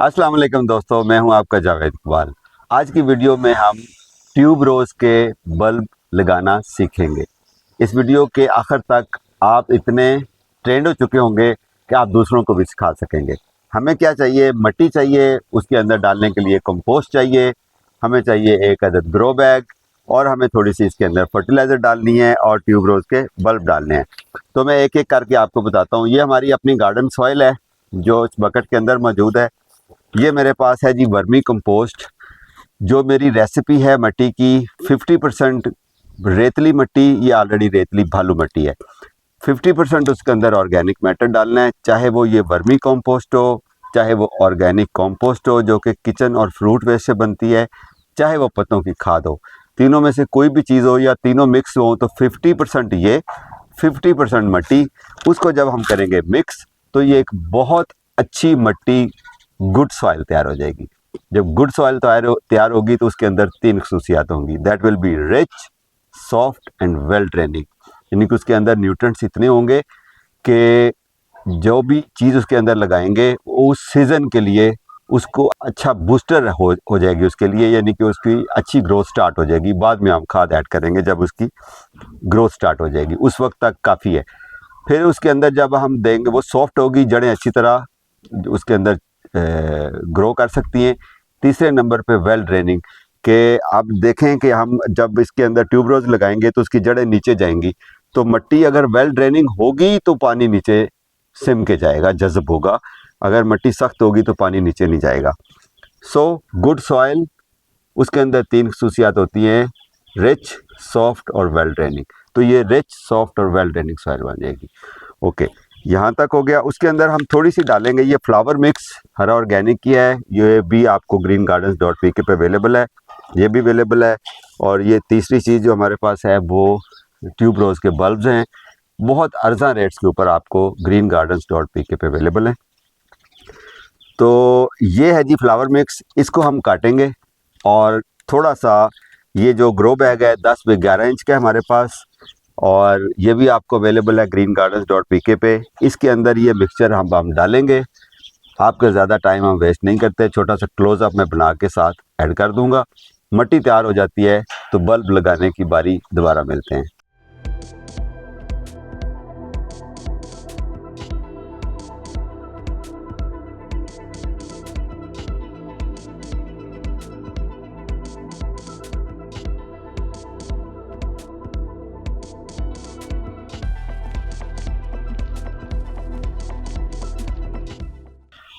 अस्सलाम वालेकुम दोस्तों, मैं हूं आपका जावेद इकबाल। आज की वीडियो में हम ट्यूब रोज़ के बल्ब लगाना सीखेंगे। इस वीडियो के आखिर तक आप इतने ट्रेंड हो चुके होंगे कि आप दूसरों को भी सिखा सकेंगे। हमें क्या चाहिए? मिट्टी चाहिए, उसके अंदर डालने के लिए कंपोस्ट चाहिए, हमें चाहिए एक अदद ग्रो बैग और हमें थोड़ी सी इसके अंदर फर्टिलाइज़र डालनी है और ट्यूब रोज़ के बल्ब डालने हैं। तो मैं एक एक करके आपको बताता हूँ। ये हमारी अपनी गार्डन सॉइल है जो इस बकेट के अंदर मौजूद है। ये मेरे पास है जी वर्मी कंपोस्ट। जो मेरी रेसिपी है मिट्टी की, 50% रेतली मिट्टी, ये ऑलरेडी रेतली भालू मिट्टी है। 50% उसके अंदर ऑर्गेनिक मैटर डालना है, चाहे वो ये वर्मी कंपोस्ट हो, चाहे वो ऑर्गेनिक कंपोस्ट हो जो कि किचन और फ्रूट वेस्ट से बनती है, चाहे वो पत्तों की खाद हो। तीनों में से कोई भी चीज़ हो या तीनों मिक्स हो, तो 50% ये, 50% मिट्टी। उसको जब हम करेंगे मिक्स तो ये एक बहुत अच्छी मिट्टी, गुड सॉइल तैयार हो जाएगी। जब गुड सॉइल तैयार होगी तो उसके अंदर 3 खसूसियात होंगी। That will be rich, soft and well draining. यानी कि उसके अंदर न्यूट्रिएंट्स इतने होंगे कि जो भी चीज़ उसके अंदर लगाएंगे उस सीज़न के लिए उसको अच्छा बूस्टर हो जाएगी उसके लिए, यानी कि उसकी अच्छी ग्रोथ स्टार्ट हो जाएगी। बाद में हम खाद ऐड करेंगे जब उसकी ग्रोथ स्टार्ट हो जाएगी, उस वक्त तक काफ़ी है। फिर उसके अंदर जब हम देंगे वो सॉफ्ट होगी, जड़ें अच्छी तरह उसके अंदर ग्रो कर सकती हैं। तीसरे नंबर पे वेल ड्रेनिंग, कि आप देखें कि हम जब इसके अंदर ट्यूब रोज़ लगाएंगे तो उसकी जड़ें नीचे जाएंगी। तो मिट्टी अगर वेल ड्रेनिंग होगी तो पानी नीचे सिम के जाएगा, जज़ब होगा। अगर मिट्टी सख्त होगी तो पानी नीचे नहीं जाएगा। सो गुड सॉइल, उसके अंदर 3 खसूसियात होती हैं, रिच, सॉफ्ट और वेल ड्रेनिंग। तो ये रिच, सॉफ्ट और वेल ड्रेनिंग सॉइल बन जाएगी। ओके, यहाँ तक हो गया। उसके अंदर हम थोड़ी सी डालेंगे ये फ्लावर मिक्स, हरा ऑर्गेनिक की है। ये भी आपको greengardens.pk पे अवेलेबल है, ये भी अवेलेबल है। और ये तीसरी चीज़ जो हमारे पास है वो ट्यूब रोज़ के बल्ब्स हैं, बहुत अर्जा रेट्स के ऊपर आपको greengardens.pk पे अवेलेबल है। तो ये है जी फ्लावर मिक्स, इसको हम काटेंगे और थोड़ा सा, ये जो ग्रो बैग है 10 बाई 11 इंच का है हमारे पास, और ये भी आपको अवेलेबल है greengardens.pk पे। इसके अंदर ये मिक्सचर हम डालेंगे। आपका ज़्यादा टाइम हम वेस्ट नहीं करते, छोटा सा क्लोज़अप मैं बना के साथ ऐड कर दूंगा। मिट्टी तैयार हो जाती है तो बल्ब लगाने की बारी, दोबारा मिलते हैं।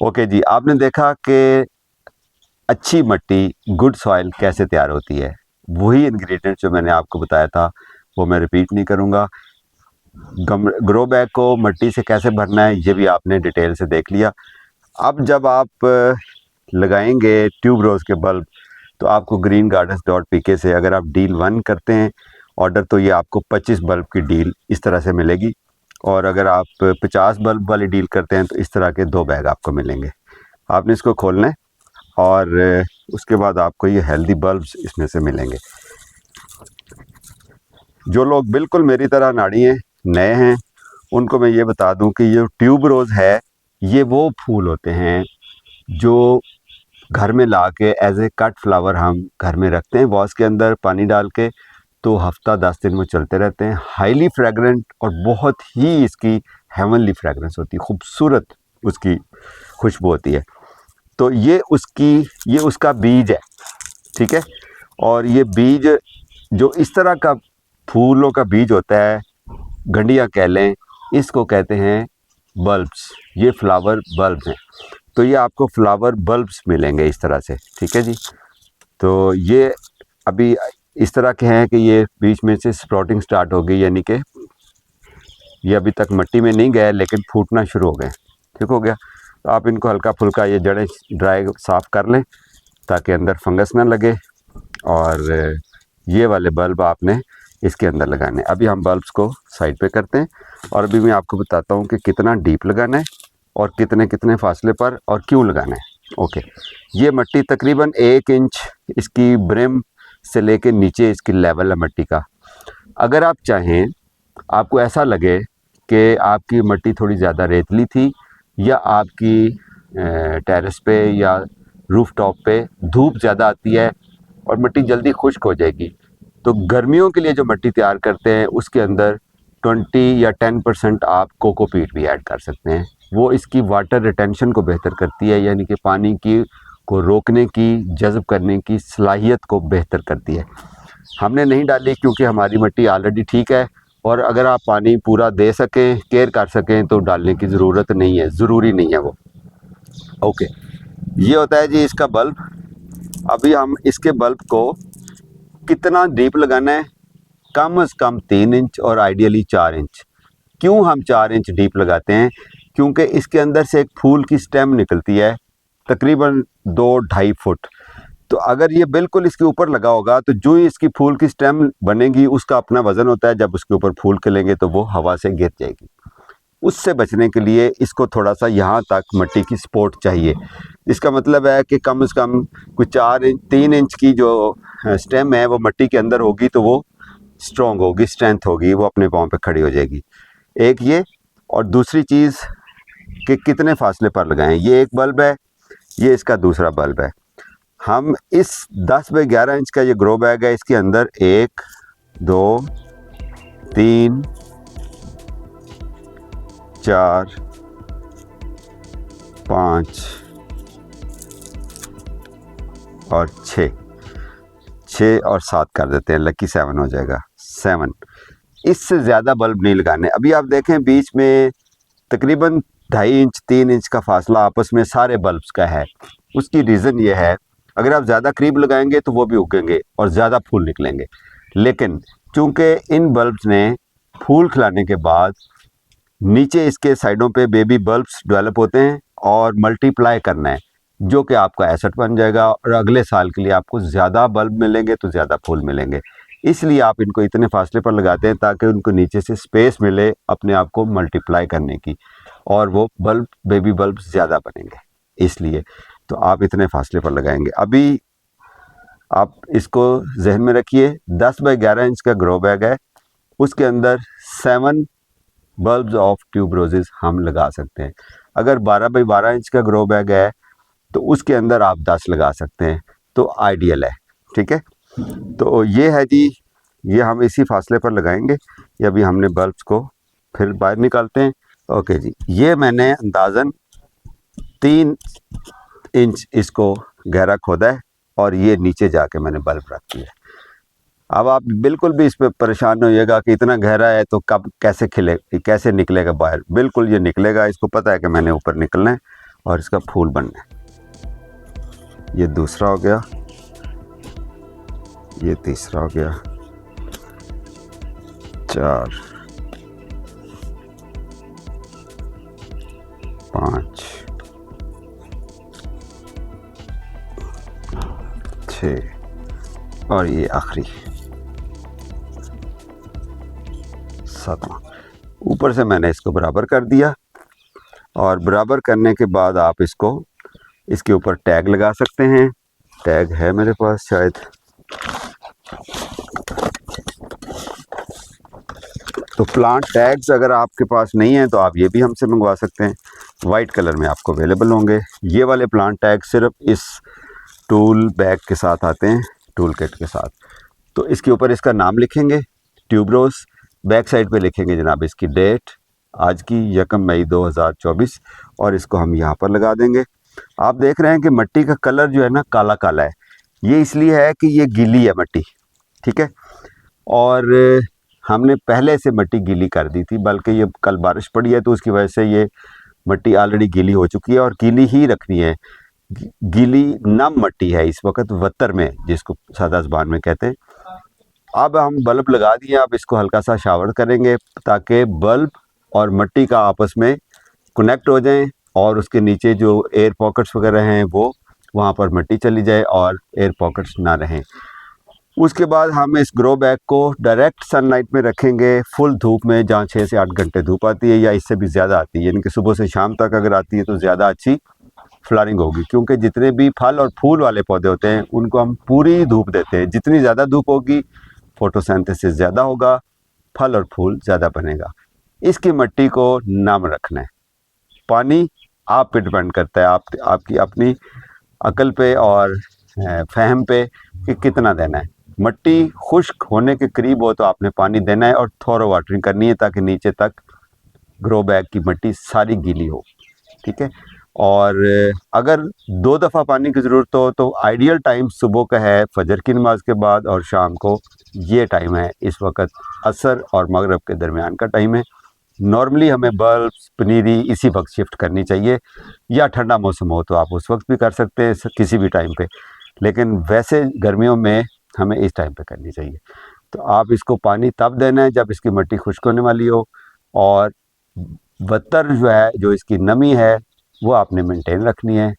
ओके जी, आपने देखा कि अच्छी मिट्टी, गुड सॉइल कैसे तैयार होती है। वही इंग्रेडिएंट जो मैंने आपको बताया था वो मैं रिपीट नहीं करूँगा। ग्रो बैग को मिट्टी से कैसे भरना है ये भी आपने डिटेल से देख लिया। अब जब आप लगाएंगे ट्यूब रोज़ के बल्ब तो आपको greengardens.pk से अगर आप डील 1 करते हैं ऑर्डर, तो ये आपको 25 बल्ब की डील इस तरह से मिलेगी। और अगर आप 50 बल्ब वाली डील करते हैं तो इस तरह के 2 बैग आपको मिलेंगे। आपने इसको खोलना है और उसके बाद आपको ये हेल्दी बल्ब्स इसमें से मिलेंगे। जो लोग बिल्कुल मेरी तरह नाड़ी हैं, नए हैं, उनको मैं ये बता दूं कि ये ट्यूब रोज़ है, ये वो फूल होते हैं जो घर में ला के एज ए कट फ्लावर हम घर में रखते हैं वॉस के अंदर पानी डाल के, तो हफ्ता 10 दिन में चलते रहते हैं। हाईली फ्रेगरेंट और बहुत ही इसकी हेवनली फ्रेगरेंस होती है, खूबसूरत उसकी खुशबू होती है। तो ये उसका बीज है, ठीक है। और ये बीज जो इस तरह का फूलों का बीज होता है, गंडियाँ कह लें, इसको कहते हैं बल्ब्स। ये फ्लावर बल्ब्स हैं। तो ये आपको फ्लावर बल्ब्स मिलेंगे इस तरह से, ठीक है जी। तो ये अभी इस तरह के हैं कि ये बीच में से स्प्राउटिंग स्टार्ट हो गई, यानी कि ये अभी तक मिट्टी में नहीं गए लेकिन फूटना शुरू हो गए, ठीक हो गया। तो आप इनको हल्का फुल्का ये जड़ें ड्राई साफ़ कर लें ताकि अंदर फंगस ना लगे। और ये वाले बल्ब आपने इसके अंदर लगाने। अभी हम बल्ब्स को साइड पे करते हैं और अभी मैं आपको बताता हूँ कि कितना डीप लगाना है और कितने कितने फासले पर और क्यों लगाना है। ओके, ये मिट्टी तकरीबन 1 इंच इसकी ब्रिम से लेके नीचे इसकी लेवल है मिट्टी का। अगर आप चाहें, आपको ऐसा लगे कि आपकी मिट्टी थोड़ी ज़्यादा रेतली थी या आपकी टेरेस पे या रूफ टॉप पे धूप ज़्यादा आती है और मिट्टी जल्दी खुश्क हो जाएगी। तो गर्मियों के लिए जो मिट्टी तैयार करते हैं उसके अंदर 20 या 10% आप कोकोपीट भी ऐड कर सकते हैं। वो इसकी वाटर रिटेंशन को बेहतर करती है, यानी कि पानी की को रोकने की, जज़ब करने की सलाहियत को बेहतर करती है। हमने नहीं डाली क्योंकि हमारी मिट्टी ऑलरेडी ठीक है, और अगर आप पानी पूरा दे सकें, केयर कर सकें, तो डालने की ज़रूरत नहीं है, ज़रूरी नहीं है वो। ओके, ये होता है जी इसका बल्ब। अभी हम इसके बल्ब को कितना डीप लगाना है? कम से कम 3 इंच और आइडियली 4 इंच। क्यों हम 4 इंच डीप लगाते हैं? क्योंकि इसके अंदर से एक फूल की स्टेम निकलती है तकरीबन 2-2.5 फुट। तो अगर ये बिल्कुल इसके ऊपर लगा होगा तो जो ही इसकी फूल की स्टेम बनेगी उसका अपना वज़न होता है, जब उसके ऊपर फूल खिलेंगे तो वो हवा से गिर जाएगी। उससे बचने के लिए इसको थोड़ा सा यहाँ तक मिट्टी की सपोर्ट चाहिए। इसका मतलब है कि कम से कम कोई 3 इंच की जो स्टेम है वो मिट्टी के अंदर होगी तो वो स्ट्रॉन्ग होगी, स्ट्रेंथ होगी, वो अपने पाँव पे खड़ी हो जाएगी। एक ये, और दूसरी चीज़ कि कितने फासले पर लगाएं। ये एक बल्ब है, ये इसका दूसरा बल्ब है। हम इस 10 बाई 11 इंच का ये ग्रो बैग है, इसके अंदर 1 2 3 4 5 और 6 और 7 कर देते हैं, लकी 7 हो जाएगा। 7, इससे ज़्यादा बल्ब नहीं लगाने। अभी आप देखें बीच में तकरीबन 2.5 इंच 3 इंच का फासला आपस में सारे बल्ब्स का है। उसकी रीज़न ये है, अगर आप ज़्यादा करीब लगाएंगे तो वो भी उगेंगे और ज़्यादा फूल निकलेंगे। लेकिन चूँकि इन बल्ब्स ने फूल खिलाने के बाद नीचे इसके साइडों पे बेबी बल्ब्स डेवलप होते हैं और मल्टीप्लाई करना है, जो कि आपका एसेट बन जाएगा और अगले साल के लिए आपको ज़्यादा बल्ब मिलेंगे तो ज़्यादा फूल मिलेंगे। इसलिए आप इनको इतने फासले पर लगाते हैं ताकि उनको नीचे से स्पेस मिले अपने आप को मल्टीप्लाई करने की, और वो बल्ब बेबी बल्ब ज़्यादा बनेंगे, इसलिए तो आप इतने फासले पर लगाएंगे। अभी आप इसको जहन में रखिए, 10 बाई 11 इंच का ग्रो बैग है, उसके अंदर 7 बल्ब्स ऑफ ट्यूबरोजेस हम लगा सकते हैं। अगर 12 बाई 12 इंच का ग्रो बैग है तो उसके अंदर आप 10 लगा सकते हैं, तो आइडियल है। ठीक है, तो ये है जी, ये हम इसी फासले पर लगाएंगे। ये अभी हमने बल्ब्स को फिर बाहर निकालते हैं। ओके जी, ये मैंने अंदाज़न 3 इंच इसको गहरा खोदा है और ये नीचे जाके मैंने बल्ब रख दिया। अब आप बिल्कुल भी इस पर परेशान नहीं होइएगा कि इतना गहरा है तो कब कैसे खिले, कैसे निकलेगा बाहर। बिल्कुल ये निकलेगा, इसको पता है कि मैंने ऊपर निकलना है और इसका फूल बनना है। ये दूसरा हो गया, ये तीसरा हो गया, 4 5 6 और ये आखिरी 7वां। ऊपर से मैंने इसको बराबर कर दिया, और बराबर करने के बाद आप इसको इसके ऊपर टैग लगा सकते हैं। टैग है मेरे पास शायद, तो प्लांट टैग्स अगर आपके पास नहीं है तो आप ये भी हमसे मंगवा सकते हैं, वाइट कलर में आपको अवेलेबल होंगे। ये वाले प्लांट टैग सिर्फ इस टूल बैग के साथ आते हैं, टूल किट के साथ। तो इसके ऊपर इसका नाम लिखेंगे, ट्यूबरोज। बैक साइड पे लिखेंगे जनाब इसकी डेट, आज की 1 मई 2024, और इसको हम यहाँ पर लगा देंगे। आप देख रहे हैं कि मिट्टी का कलर जो है ना काला काला है, ये इसलिए है कि ये गीली है मिट्टी। ठीक है, और हमने पहले से मिट्टी गीली कर दी थी, बल्कि ये कल बारिश पड़ी है तो उसकी वजह से ये मिट्टी ऑलरेडी गीली हो चुकी है और गीली ही रखनी है। गीली नम मिट्टी है इस वक्त वत्तर में, जिसको सादा ज़बान में कहते हैं। अब हम बल्ब लगा दिए, अब इसको हल्का सा शावर करेंगे ताकि बल्ब और मिट्टी का आपस में कनेक्ट हो जाएं और उसके नीचे जो एयर पॉकेट्स वगैरह हैं वो वहाँ पर मिट्टी चली जाए और एयर पॉकेट्स ना रहें। उसके बाद हम इस ग्रो बैग को डायरेक्ट सनलाइट में रखेंगे, फुल धूप में, जहाँ 6 से 8 घंटे धूप आती है या इससे भी ज़्यादा आती है, यानी कि सुबह से शाम तक अगर आती है तो ज़्यादा अच्छी फ्लावरिंग होगी। क्योंकि जितने भी फल और फूल वाले पौधे होते हैं उनको हम पूरी धूप देते हैं, जितनी ज़्यादा धूप होगी फोटोसिंथेसिस ज़्यादा होगा, फल और फूल ज़्यादा बनेगा। इसकी मिट्टी को नम रखना है, पानी आप पे डिपेंड करता है, आपकी अपनी अकल पे और फ़हम पे कि कितना देना है। मिट्टी खुश्क होने के करीब हो तो आपने पानी देना है और थोड़ा वाटरिंग करनी है ताकि नीचे तक ग्रो बैग की मिट्टी सारी गीली हो, ठीक है। और अगर 2 दफ़ा पानी की ज़रूरत हो तो आइडियल टाइम सुबह का है फजर की नमाज के बाद, और शाम को ये टाइम है, इस वक्त असर और मगरिब के दरमियान का टाइम है। नॉर्मली हमें बल्ब्स पनीरी इसी वक्त शिफ्ट करनी चाहिए, या ठंडा मौसम हो तो आप उस वक्त भी कर सकते हैं किसी भी टाइम पे, लेकिन वैसे गर्मियों में हमें इस टाइम पे करनी चाहिए। तो आप इसको पानी तब देना है जब इसकी मिट्टी खुश्क होने वाली हो, और बदतर जो है, जो इसकी नमी है वो आपने मेंटेन रखनी है।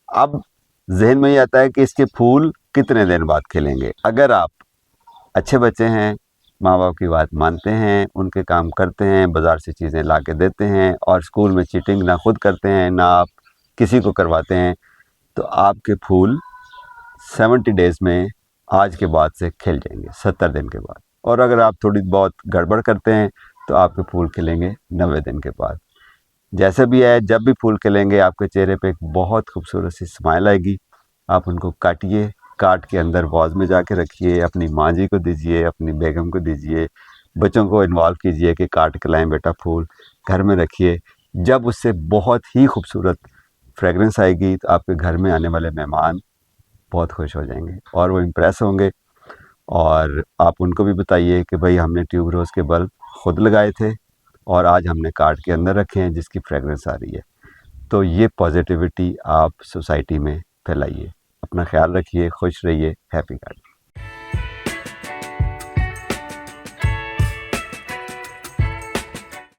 अब जहन में ये आता है कि इसके फूल कितने दिन बाद खिलेंगे। अगर आप अच्छे बच्चे हैं, माँ बाप की बात मानते हैं, उनके काम करते हैं, बाज़ार से चीज़ें ला के देते हैं, और स्कूल में चीटिंग ना खुद करते हैं ना आप किसी को करवाते हैं, तो आपके फूल 70 डेज़ में आज के बाद से खिल जाएंगे, 70 दिन के बाद। और अगर आप थोड़ी बहुत गड़बड़ करते हैं तो आपके फूल खिलेंगे 90 दिन के बाद। जैसे भी है, जब भी फूल खिलेंगे आपके चेहरे पे एक बहुत खूबसूरत सी स्माइल आएगी। आप उनको काटिए, काट के अंदर वॉज में जाके रखिए, अपनी माँ जी को दीजिए, अपनी बेगम को दीजिए, बच्चों को इन्वॉल्व कीजिए कि काट के लाएं बेटा फूल, घर में रखिए। जब उससे बहुत ही खूबसूरत फ्रेगरेंस आएगी तो आपके घर में आने वाले मेहमान बहुत खुश हो जाएंगे और वो इम्प्रेस होंगे, और आप उनको भी बताइए कि भाई हमने ट्यूब रोज़ के बल्ब खुद लगाए थे और आज हमने काट के अंदर रखे हैं जिसकी फ्रेगरेंस आ रही है। तो ये पॉजिटिविटी आप सोसाइटी में फैलाइए। अपना ख्याल रखिए, खुश रहिए, हैप्पी गार्डन।